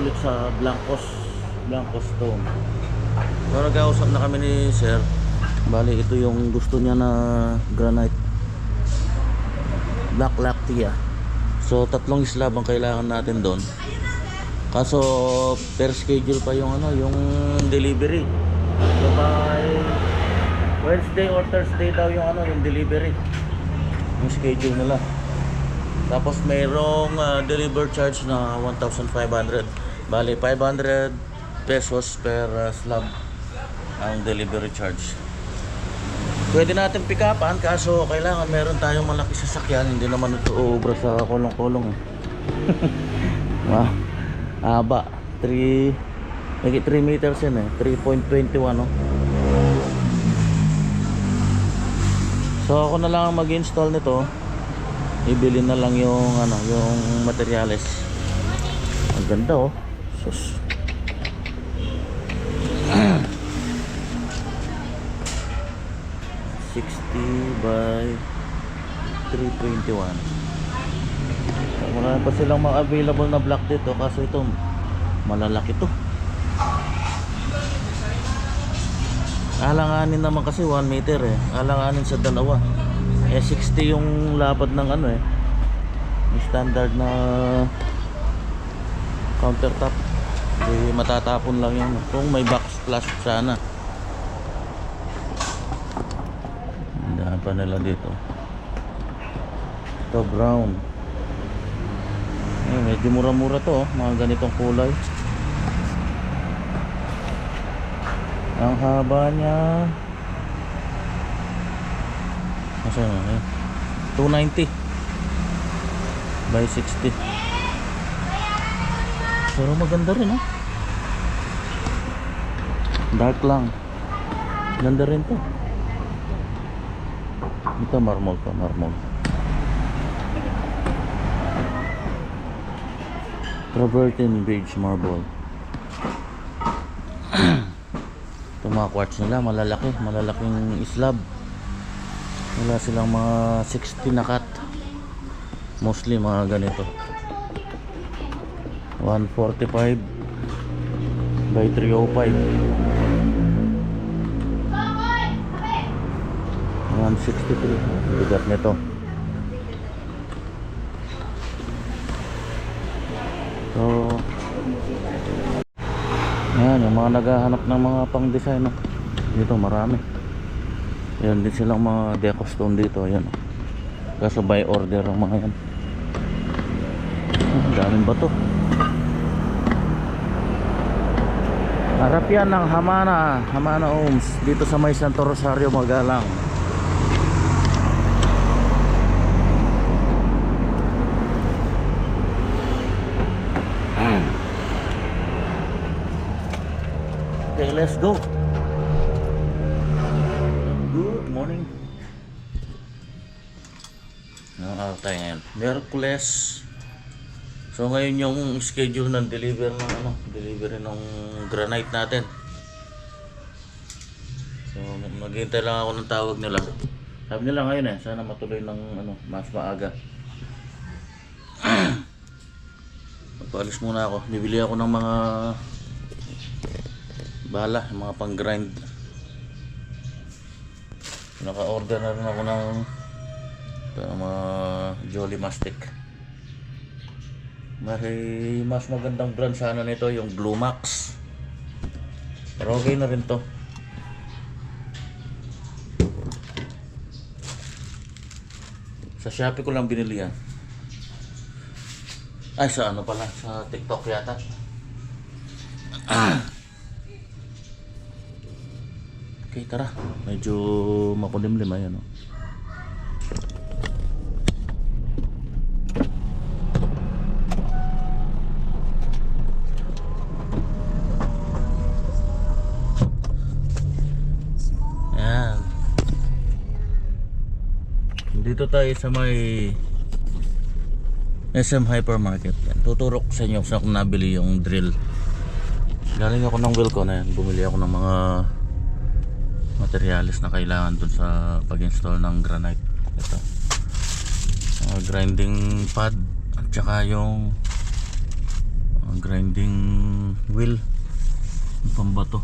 ulit sa Blanco Stone. So nag-ausap na kami ni sir. Bali ito yung gusto niya na granite, Black Lactia. So tatlong slab ang kailangan natin doon. Kaso per schedule pa yung yung delivery. So by Wednesday or Thursday daw yung delivery. Yung schedule nila. Tapos mayroong deliver charge na 1,500. Bali 500 pesos per slab ang delivery charge. Pwede natin pick upan, kaso kailangan meron tayong malaki sasakyan. Hindi naman ito uubra sa kolong-kolong. Wow. Haba. 3 meters yan 3.21 no? So ako na lang mag-install nito. Ibili na lang yung yung materyales. Ang ganda sus. by 321. Wala pa silang mga available na block dito, kaso ito malalaki to. Alanganin naman kasi 1 meter alanganin sa dalawa 60 yung lapad ng yung standard na countertop. Hindi matatapon lang yun kung may backsplash sana. Hindahan pa nila dito. Ito brown. Medyo mura-mura to mga ganitong kulay. Ang haba niya Nasaan 290 by 60. Pero maganda rin dark lang. Ganda rin to. Ito marmol to, marmol. Travertine beige marble. Ito mga quartz nila malalaking slab. Wala silang mga 60 na cut. Mostly mga ganito 145 by 305, 163 bigat nito. So yan yung mga naghahanap ng mga pang design dito marami. Yan din silang mga deco stone dito. Yan kaso by order ang mga yan. Daming bato. Harap yan ng Hamana Homes dito sa may Santo Rosario, Magalang. Okay, let's go. Good morning. Ano tayo ngayon? Miyerkules. So ngayon yung schedule ng delivery ng granite natin. So maghintay lang ako ng tawag nila. Sabi nila ngayon sana matuloy ng mas maaga. Magpaalis muna ako. Bibili ako ng mga bala, mga pang grind. Naka-order na rin ako ng mga Jolly Mastic. May mas magandang brand sana nito, yung Blue Max. Pero okay na rin to. Sa Shopee ko lang binili yan. Ay, sa pala, sa TikTok yata. Okay, tara. Medyo makulimlim ayan Dito tayo sa may SM Hypermarket. Tuturok sa inyo sa kung nabili yung drill. Galing ako ng Wilco na yan. Bumili ako ng mga materyales na kailangan dun sa pag-install ng granite. Ito grinding pad at saka yung grinding grinding wheel, yung pambato.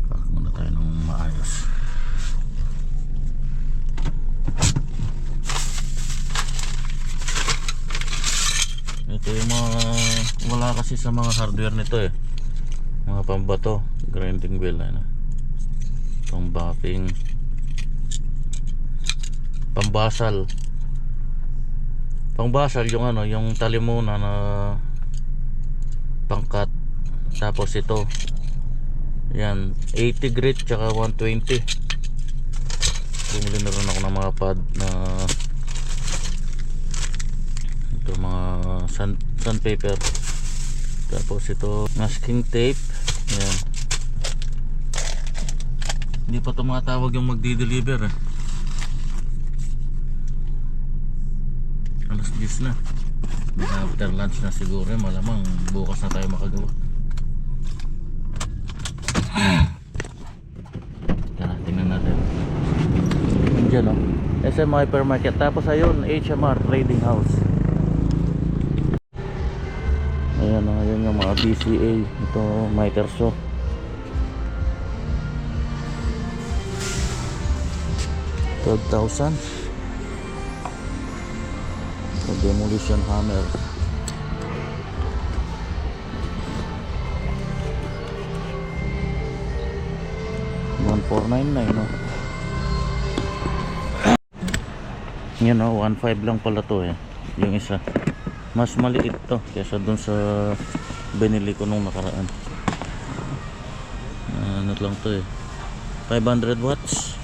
Park muna tayo ng maayos. Ito yung mga wala kasi sa mga hardware nito eh, mga pambato, grinding wheel, ano, pambapping, pambasal yung ano, yung talimuna na pangkat. Tapos ito, yan, 80 grit tsaka 120. Bumili na rin ako ng mga pad na ito, mga sandpaper. Tapos ito, masking tape. Yan, hindi pa tumatawag yung magdi-deliver eh. Alas 10 na. After lunch na siguro, malamang bukas na tayo makagawa. Tingnan natin. Diyan, oh, SM Hypermarket. Tapos ayun, HMR Trading House. Ayan, oh, ayan yung mga BCA. Ito, Miterso. $12,000. So, demolition hammer. $1,499, no? Yun, no? 1,500 lang pala to eh. Yung isa. Mas maliit to kaysa dun sa binili ko nung nakaraan. Ano lang to eh, 500 watts.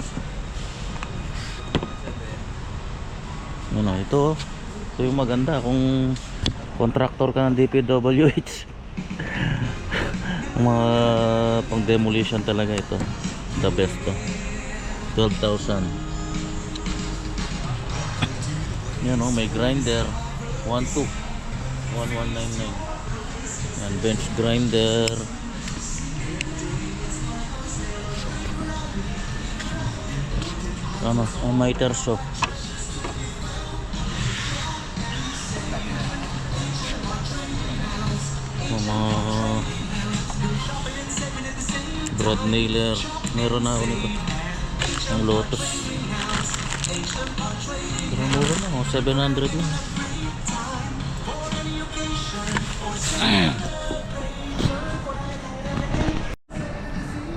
Yun, no? Ito yung maganda kung contractor ka ng DPWH. Mga pang demolition talaga ito. The best to. 12,000. Yan, oh, may grinder 1199. Yan, bench grinder. Ano, Miterso. Mga brad nailer, meron na ako nito, ang Lotus. Pero mura na, 700 na.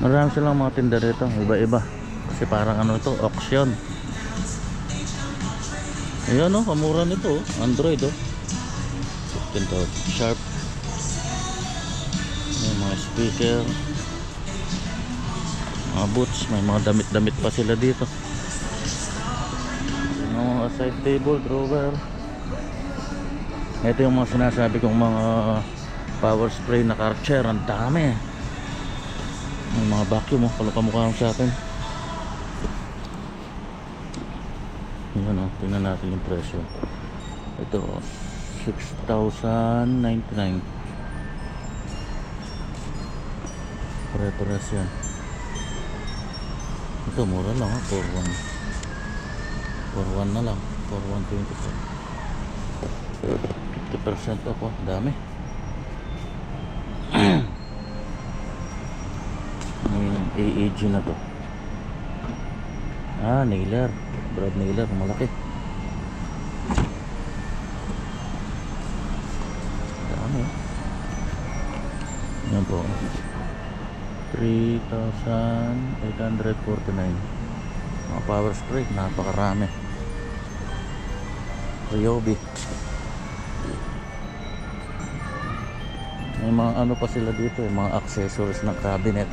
Marami silang mga tinda rito, iba-iba. Kasi parang ano ito, auction. Ayan, oh, kamura nito, oh. Android, oh, 15,000. Sharp. May mga speaker, mga boots, may mga damit-damit pa sila dito. Mga side table, drawer. Ito yung mga sinasabi kong mga power spray na Karcher. Ang dami. May mga vacuum, oh, kamukha sa atin. Yan, oh, tingnan natin yung presyo. Ito, $6,099. Pare-pares yan. Ito mura lang, ha, 4,1 na lang, 4,124. 50% off, oh, dami. AEG na to. Nailer, brad nailer, malaki. Dami, oh. Yan po, 3,849. Mga power spray, napakarami. Ryobi. May mga ano pa sila dito, mga accessories ng cabinet.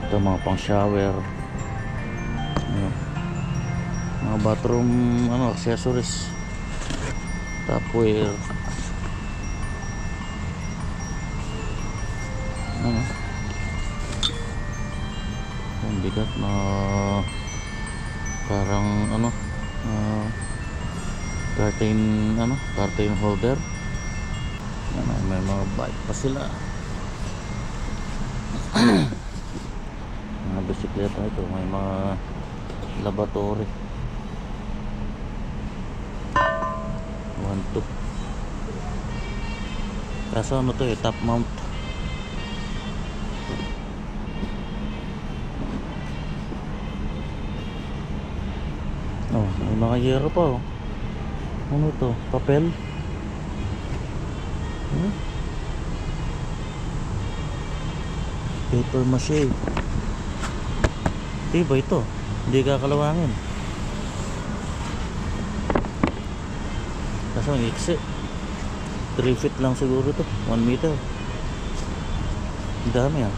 Ito mga pang shower, mga bathroom ano, accessories, tupperware. Ang bigat na parang ano, curtain, curtain holder. Ano, may mga bike pa sila. Mga bisikleta ito, may mga laboratory. 1, 2. Kaso ano to top mount. Oh, may mga yero pa oh. Ano to? Papel? Paper mache. Diba ito? Hindi kakalawangin. Kaso ang iksi. 3 feet lang siguro to. 1 meter. Ang dami ah.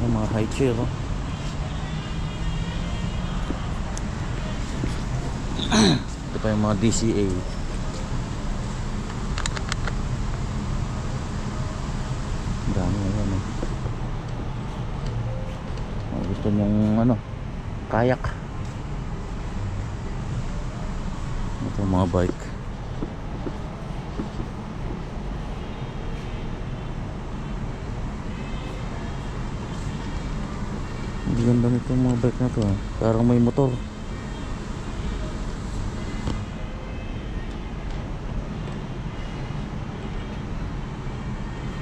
Yung mga high chair oh. Ito pa yung mga DCA. Ang dami yan eh. Gusto nyong ano, kayak. Ito yung mga bike. Ang ganda nito yung mga bike na to ah. Parang may motor.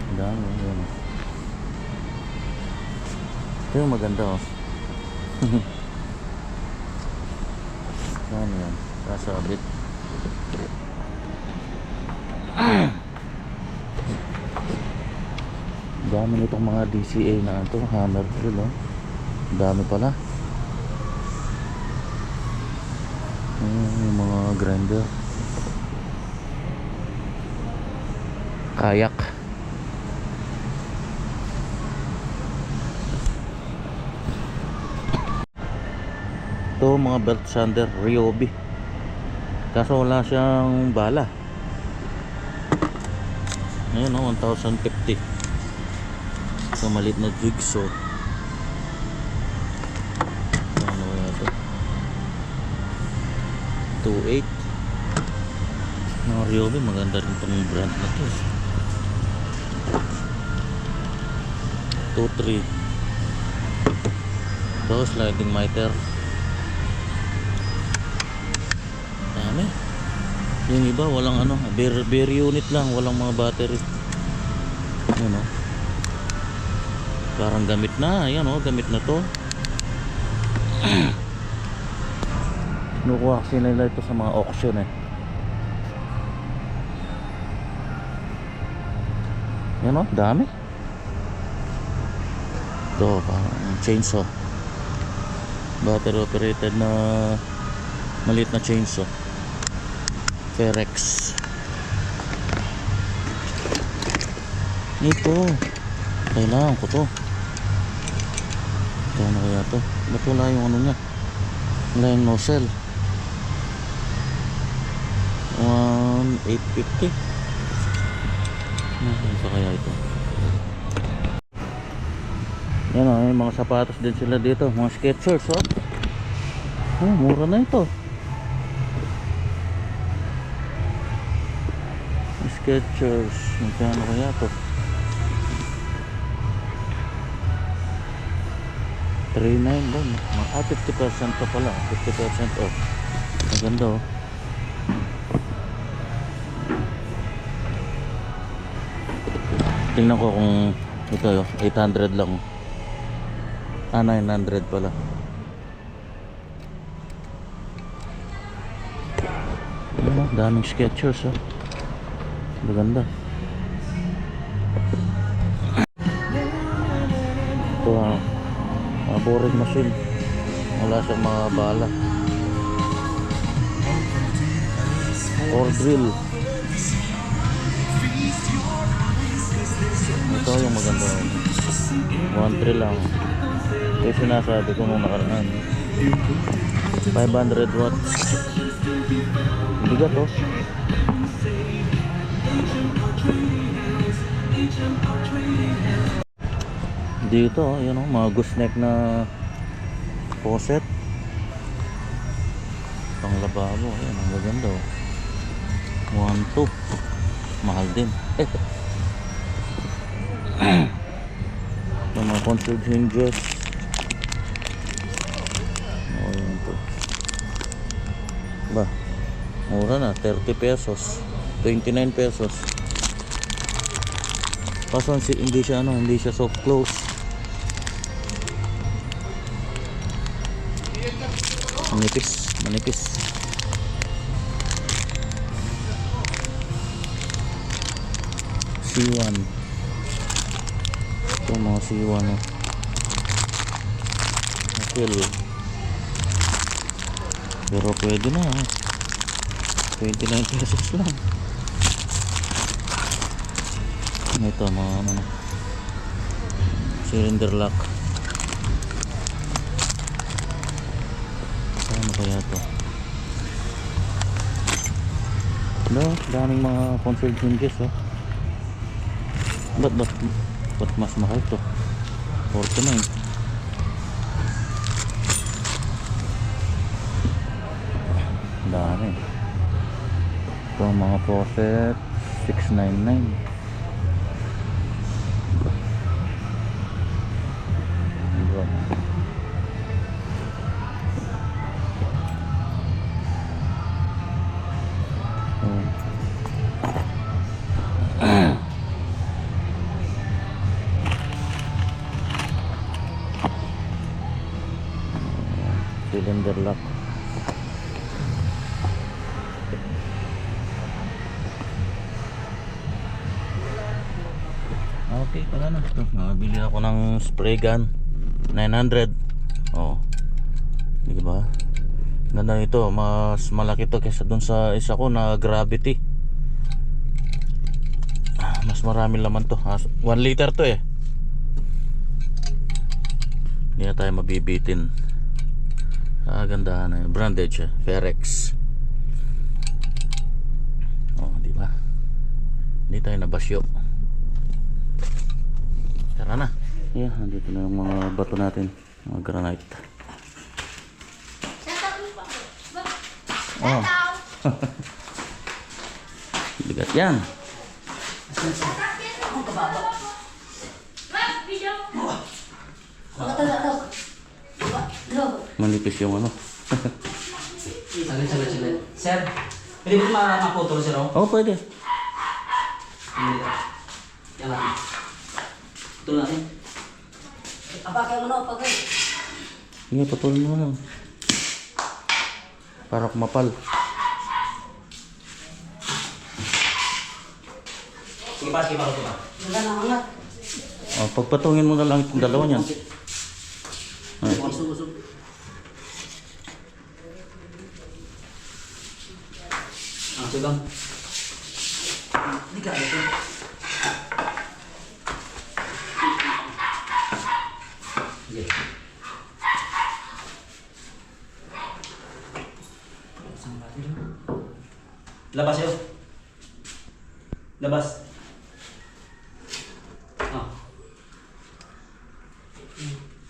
Ang dami yan ah. Ito yung maganda oh. Ano yan? Kasabit. Dami nitong mga DCA na ito. Hammer drill oh. Dami pala. Yung mga grinder. Kayak. Ito mga belt sander Ryobi. Kaso wala siyang bala. Ayun o 1,050. So maliit na jigsaw. Ano kaya ito? 2.8. Mga Ryobi, maganda rin itong brand na to. 2.3. Ito sliding miter. Dami. Yung iba walang ano, bare unit lang, walang mga battery. Ano? Parang gamit na, ayan oh, gamit na to. Nukuha kasi nila ito sa mga auction eh. Yan oh, dami. Ito, parang chainsaw. Battery operated na maliit na chainsaw. Ferex. Ito. Kailangan ko to. Kaya kaya to. Ba't wala yung ano niya? Wala yung nozzle. 1,850. Ano pa kaya ito? Yan o, may mga sapatos din sila dito. Mga Skechers oh. Oh, mura na ito. Skechers. Magkano kaya to? 3,900 ba? 50% to pala. 50% off. Maganda oh. Tingnan ko kung ito yun, 800 lang. 900 pala. Ano, daming Skechers oh. Maganda. Ito boring machine. Wala siyang mga bala. Or drill. Ito yung maganda. 1,300 lang. Ito yung sinasabi ko nung nakaraan. 500 watts. Bigat oh. Dito oh, yun oh, mga gooseneck na faucet. Pang lababo, ayan, ang maganda oh. 1,200. mahal din. Yung mga concealed hinges. Oh, yun po. Ba, mura na, 30 pesos, 29 pesos. Kaso hindi siya hindi siya soft close. Manipis. C1. Ito mga C1 Nakil. Pero pwede na 29 pesos lang. Ito mga cylinder lock. Ano kaya to? Daming mga concealed hinges Ba't mas mahal to? 49. Dami. Ito ang mga faucet 699. Cylinder lock. Okay, pala na. Nabili ako ng spray gun 900. Oh. Di ba? Ganda nito, mas malaki to kaysa dun sa isa ko na Gravity. Mas marami laman to. 1 liter to eh. Hindi na tayo mabibitin. Gandahan na yun. Branded siya, Ferex. Oh, di ba? Hindi tayo nabasyo. Tara na. Yeah, andito na yung mga bato natin, mga granite. Oh. Bigat yan. Manipis yung Saglit. Sir, pwede mo maputol sir oh? Oh, pwede. Yan lang. Putol natin. Apakay mo na apakay. Sige, putulin mo na. Para kumapal. Sige pa. Wala na angat. Oh, pagpatungin mo na lang itong dalawa niyan. Usog. Sugang. Hindi ka ito. Sige. Labas yun. Labas.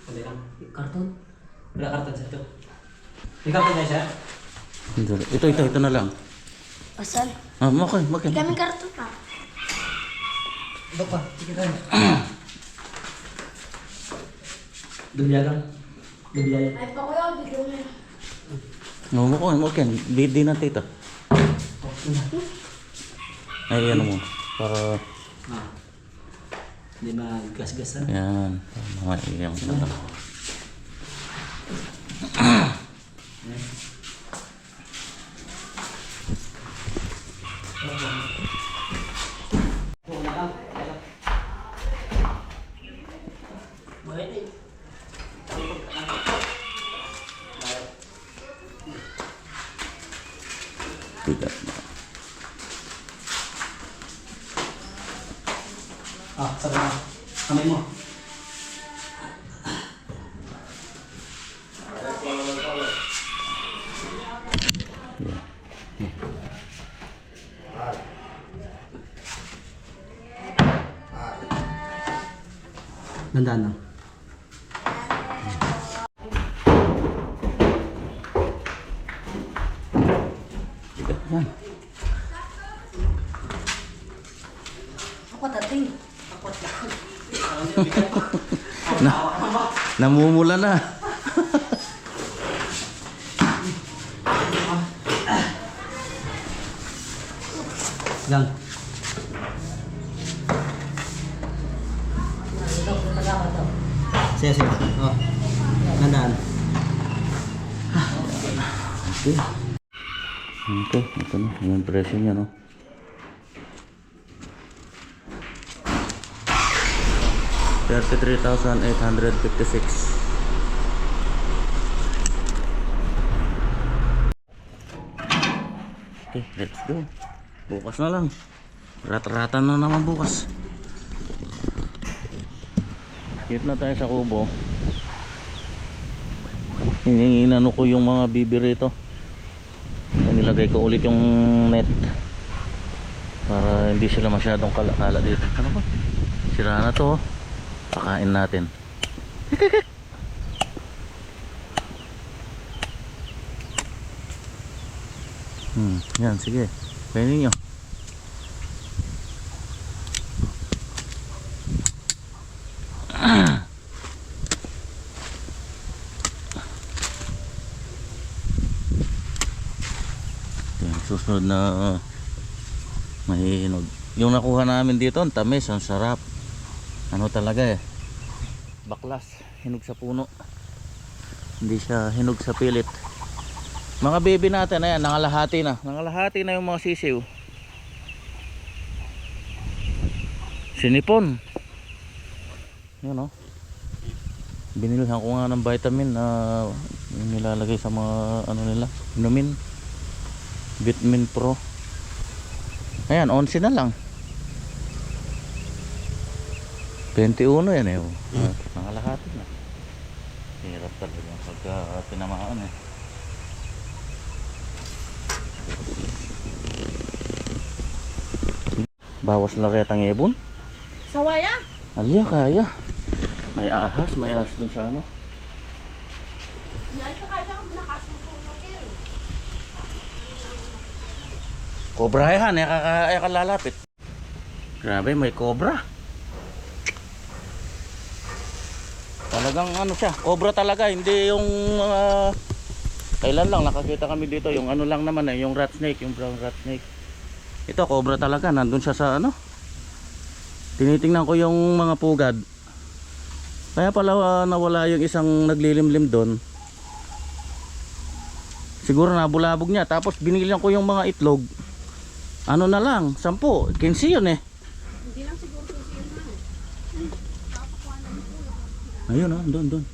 Pwede lang. Karton? Wala karton sa ito. May karton na siya? Ito na lang. Asal? Okay. Kami karton pa. Ito pa. Sige tayo. Dubya lang. Ay, pa kuya, bigyan mo. Okay. Di na tita. Ay, ano mo. Para... Hindi magasgasan. Yan. Mga iyang na lang. Bigat na. Sabi na. Kamay mo. Dandaan lang. Bigat yan. na, namumula na. Yan. Sige, sige. Oh. Gandaan. Okay. Okay, ito na. Yung presyo niya, no? $33,856. Okay, let's go. Bukas na lang. Rat-ratan na naman bukas. Hit na tayo sa kubo. Inano ko yung mga bibi rito. Nilagay ko ulit yung net para hindi sila masyadong kalakala dito. Ano ba? Sira na to. Pakain natin. Yan, sige. Kainin nyo. Susunod na mahihinog. Yung nakuha namin dito, ang tamis, ang sarap. Ano talaga eh, baklas, hinog sa puno. Hindi siya hinog sa pilit. Mga baby natin, ayan, nangalahati na. Nangalahati na yung mga sisiw. Sinipon. Yan o. Binilhan ko nga ng vitamin na nilalagay sa mga ano nila, inumin. Vitamin Pro. Ayan, 11 na lang. 21 yan eh. Nangalahati na. Hirap talaga pagka tinamaan eh. Bawas na kaya tang ibon. Sawaya? Alya, kaya. May ahas dun sa ano. Yan, kaya kang nakasusunod yun. Cobra yan, kalalapit. Grabe, may cobra. Talagang ano siya, cobra talaga, hindi yung kailan lang nakakita kami dito, yung ano lang naman eh, yung rat snake, yung brown rat snake. Ito cobra talaga, nandun siya sa ano. Tinitingnan ko yung mga pugad. Kaya pala nawala yung isang naglilimlim doon. Siguro nabulabog niya, tapos binigyan ko yung mga itlog. Ano na lang, 10, 15 yun eh. Hindi lang siguro 15 yun na. Ayun oh, doon.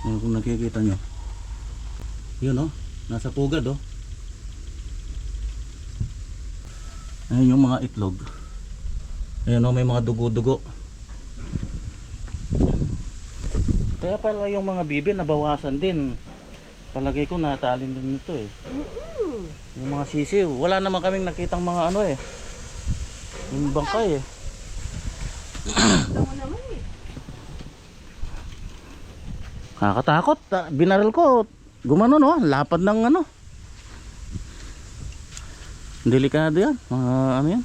Ayun, kung nakikita nyo. Yun oh, nasa pugad oh. Ayun yung mga itlog. Ayun oh, may mga dugo-dugo. Kaya pala yung mga bibi nabawasan din. Palagay ko natalin din nito eh. Yung mga sisiw, wala naman kaming nakitang mga ano eh. Yung bangkay eh. Ito mo naman eh. Nakakatakot. Binaril ko. Gumano no, lapad ng ano. Delikado yan. Mga ano yan.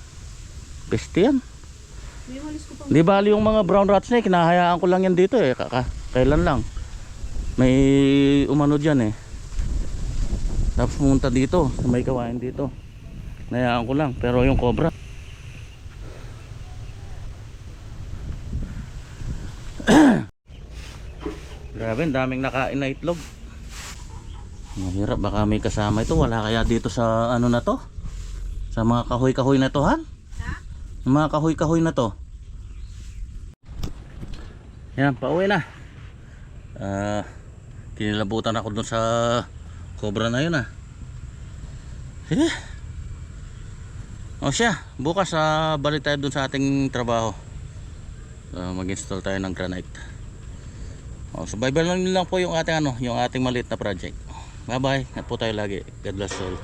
Peste yan. May walis ko pa. Di bali yung mga brown rat snake, hinahayaan ko lang yan dito eh. Kailan lang. May umano dyan eh. Tapos pumunta dito, may kawain dito. Nayaan ko lang, pero yung cobra. Grabe, daming nakain na itlog. Mahirap, baka may kasama ito. Wala kaya dito sa ano na to? Sa mga kahoy-kahoy na to, Han? Yung mga kahoy-kahoy na to. Yan, pauwi na. Kinilabutan ako dun sa cobra na yun ah. Sige. O siya, bukas balik tayo dun sa ating trabaho. Mag-install tayo ng granite. O, so bye-bye lang po yung ating yung ating maliit na project. Bye bye. At po tayo lagi. God bless all.